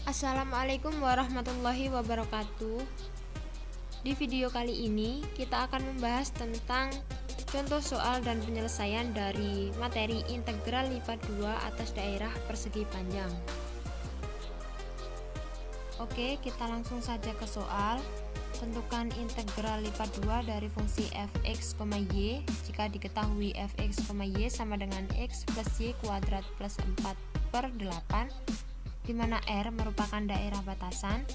Assalamualaikum warahmatullahi wabarakatuh. Di video kali ini kita akan membahas tentang contoh soal dan penyelesaian dari materi integral lipat 2 atas daerah persegi panjang. Oke, kita langsung saja ke soal. Tentukan integral lipat 2 dari fungsi fx, y jika diketahui fx, y sama dengan x plus y kuadrat plus 4/8, di mana R merupakan daerah batasan,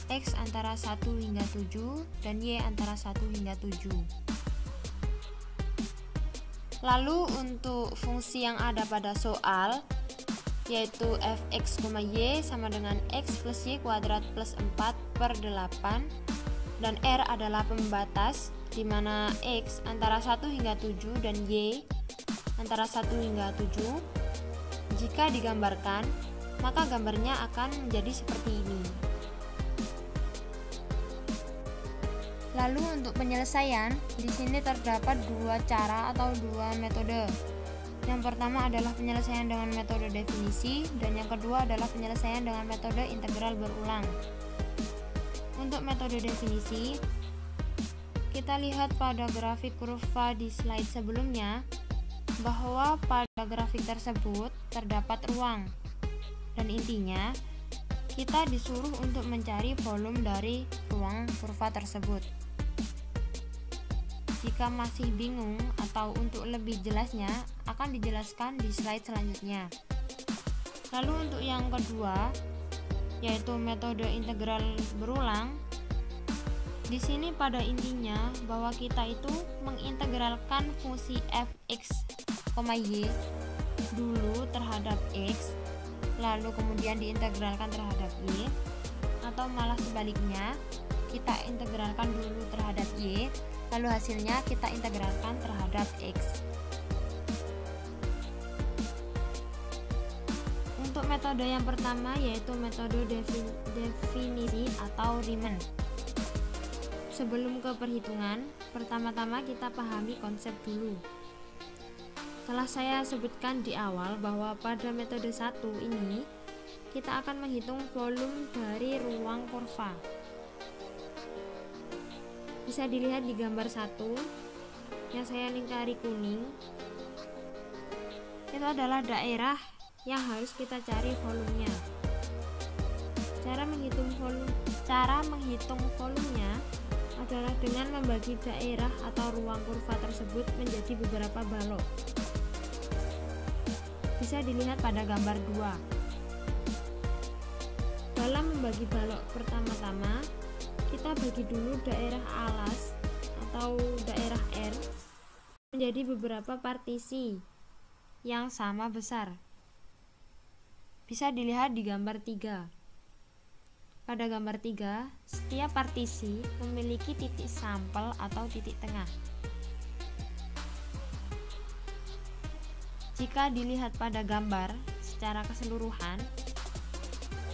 X antara 1 hingga 7 dan Y antara 1 hingga 7. Lalu untuk fungsi yang ada pada soal, yaitu fx, y sama dengan x plus y kuadrat plus 4/8, dan R adalah pembatas di mana X antara 1 hingga 7 dan Y antara 1 hingga 7. Jika digambarkan, maka gambarnya akan menjadi seperti ini. Lalu untuk penyelesaian, di sini terdapat dua cara atau dua metode. Yang pertama adalah penyelesaian dengan metode definisi, dan yang kedua adalah penyelesaian dengan metode integral berulang. Untuk metode definisi, kita lihat pada grafik kurva di slide sebelumnya bahwa pada grafik tersebut terdapat ruang, dan intinya kita disuruh untuk mencari volume dari ruang kurva tersebut. Jika masih bingung atau untuk lebih jelasnya akan dijelaskan di slide selanjutnya. Lalu untuk yang kedua, yaitu metode integral berulang, di sini pada intinya bahwa kita itu mengintegralkan fungsi fx, y dulu terhadap x, lalu kemudian diintegralkan terhadap y, atau malah sebaliknya, kita integralkan dulu terhadap y, lalu hasilnya kita integralkan terhadap x. Untuk metode yang pertama yaitu metode definisi atau Riemann. Sebelum ke perhitungan, pertama-tama kita pahami konsep dulu. Telah saya sebutkan di awal bahwa pada metode 1 ini kita akan menghitung volume dari ruang kurva. Bisa dilihat di gambar 1 yang saya lingkari kuning. Itu adalah daerah yang harus kita cari volumenya. Cara menghitung volumenya adalah dengan membagi daerah atau ruang kurva tersebut menjadi beberapa balok. Bisa dilihat pada gambar 2. Dalam membagi balok pertama-tama, kita bagi dulu daerah alas atau daerah R menjadi beberapa partisi yang sama besar. Bisa dilihat di gambar 3. Pada gambar 3, setiap partisi memiliki titik sampel atau titik tengah. Jika dilihat pada gambar secara keseluruhan,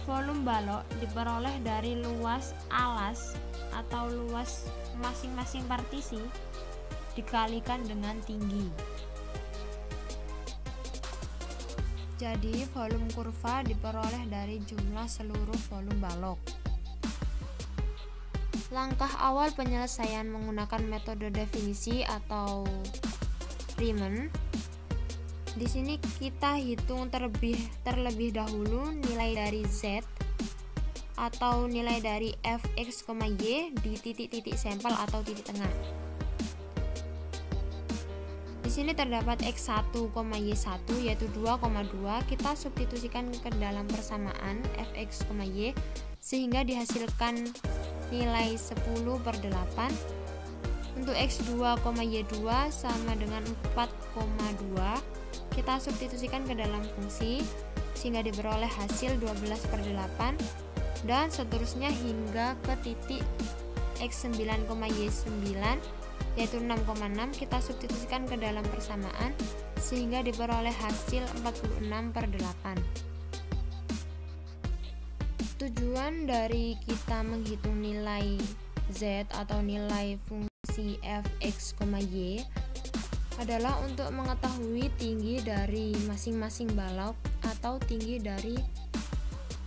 volume balok diperoleh dari luas alas atau luas masing-masing partisi dikalikan dengan tinggi. Jadi volume kurva diperoleh dari jumlah seluruh volume balok. Langkah awal penyelesaian menggunakan metode definisi atau Riemann. Di sini kita hitung terlebih dahulu nilai dari Z atau nilai dari fx, y di titik-titik sampel atau titik tengah. Di sini terdapat x1, y1 yaitu 2,2. Kita substitusikan ke dalam persamaan fx, y sehingga dihasilkan nilai 10/8. Untuk x2, y2 sama dengan 4,2. Kita substitusikan ke dalam fungsi sehingga diperoleh hasil 12/8, dan seterusnya hingga ke titik x9, y9 yaitu 6,6. Kita substitusikan ke dalam persamaan sehingga diperoleh hasil 46/8. Tujuan dari kita menghitung nilai Z atau nilai fungsi fx, y adalah untuk mengetahui tinggi dari masing-masing balok atau tinggi dari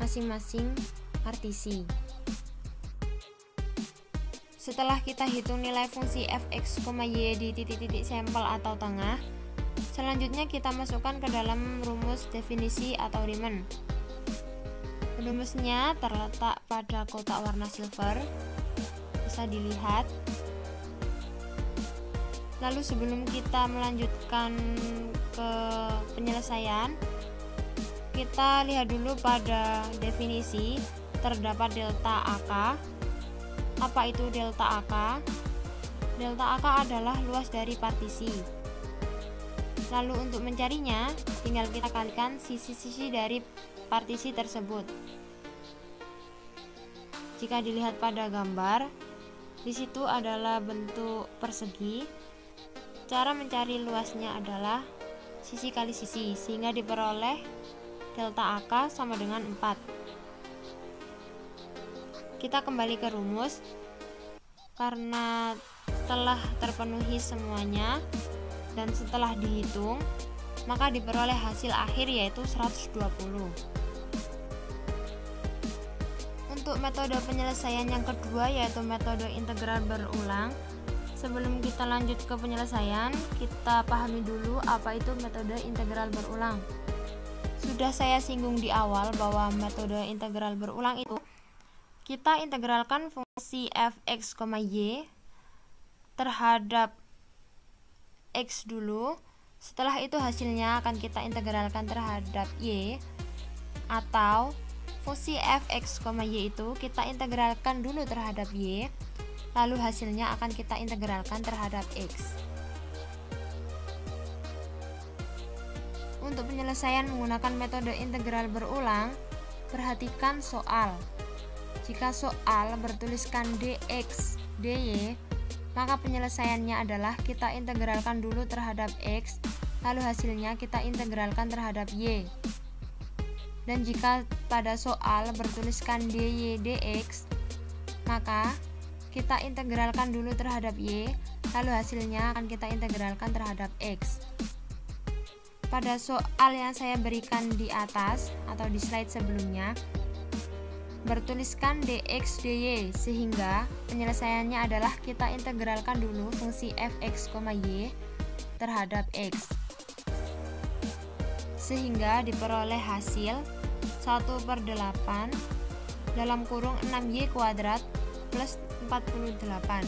masing-masing partisi. Setelah kita hitung nilai fungsi fx, y di titik-titik sampel atau tengah, selanjutnya kita masukkan ke dalam rumus definisi atau Riemann. Rumusnya terletak pada kotak warna silver, bisa dilihat. Lalu sebelum kita melanjutkan ke penyelesaian, kita lihat dulu pada definisi. Terdapat delta AK. Apa itu delta AK? Delta AK adalah luas dari partisi. Lalu untuk mencarinya, tinggal kita kalikan sisi-sisi dari partisi tersebut. Jika dilihat pada gambar, di situ adalah bentuk persegi. Cara mencari luasnya adalah sisi kali sisi, sehingga diperoleh delta AK sama dengan 4. Kita kembali ke rumus. Karena telah terpenuhi semuanya dan setelah dihitung, maka diperoleh hasil akhir yaitu 120. Untuk metode penyelesaian yang kedua yaitu metode integral berulang. Sebelum kita lanjut ke penyelesaian, kita pahami dulu apa itu metode integral berulang. Sudah saya singgung di awal bahwa metode integral berulang itu kita integralkan fungsi fx, y terhadap x dulu. Setelah itu hasilnya akan kita integralkan terhadap y, atau fungsi fx, y itu kita integralkan dulu terhadap y, lalu hasilnya akan kita integralkan terhadap x. Untuk penyelesaian menggunakan metode integral berulang, perhatikan soal. Jika soal bertuliskan dx, dy, maka penyelesaiannya adalah kita integralkan dulu terhadap x, lalu hasilnya kita integralkan terhadap y. Dan jika pada soal bertuliskan dy dx, maka kita integralkan dulu terhadap y, lalu hasilnya akan kita integralkan terhadap x. Pada soal yang saya berikan di atas atau di slide sebelumnya, bertuliskan dx dy, sehingga penyelesaiannya adalah kita integralkan dulu fungsi fx, y terhadap x, sehingga diperoleh hasil 1/8 dalam kurung 6y kuadrat plus 48.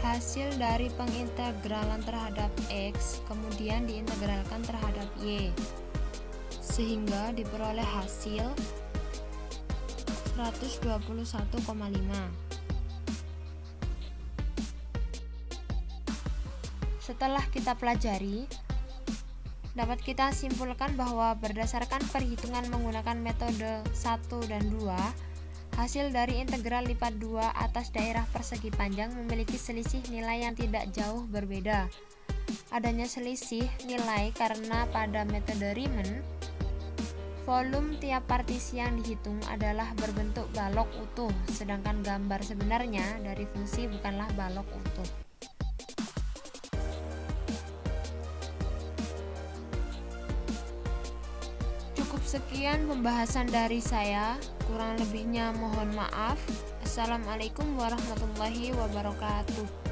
Hasil dari pengintegralan terhadap x kemudian diintegralkan terhadap y, sehingga diperoleh hasil 121,5. Setelah kita pelajari, dapat kita simpulkan bahwa berdasarkan perhitungan menggunakan metode 1 dan 2, hasil dari integral lipat 2 atas daerah persegi panjang memiliki selisih nilai yang tidak jauh berbeda. Adanya selisih nilai karena pada metode Riemann, volume tiap partisi yang dihitung adalah berbentuk balok utuh, sedangkan gambar sebenarnya dari fungsi bukanlah balok utuh. Cukup sekian pembahasan dari saya, kurang lebihnya mohon maaf. Assalamualaikum warahmatullahi wabarakatuh.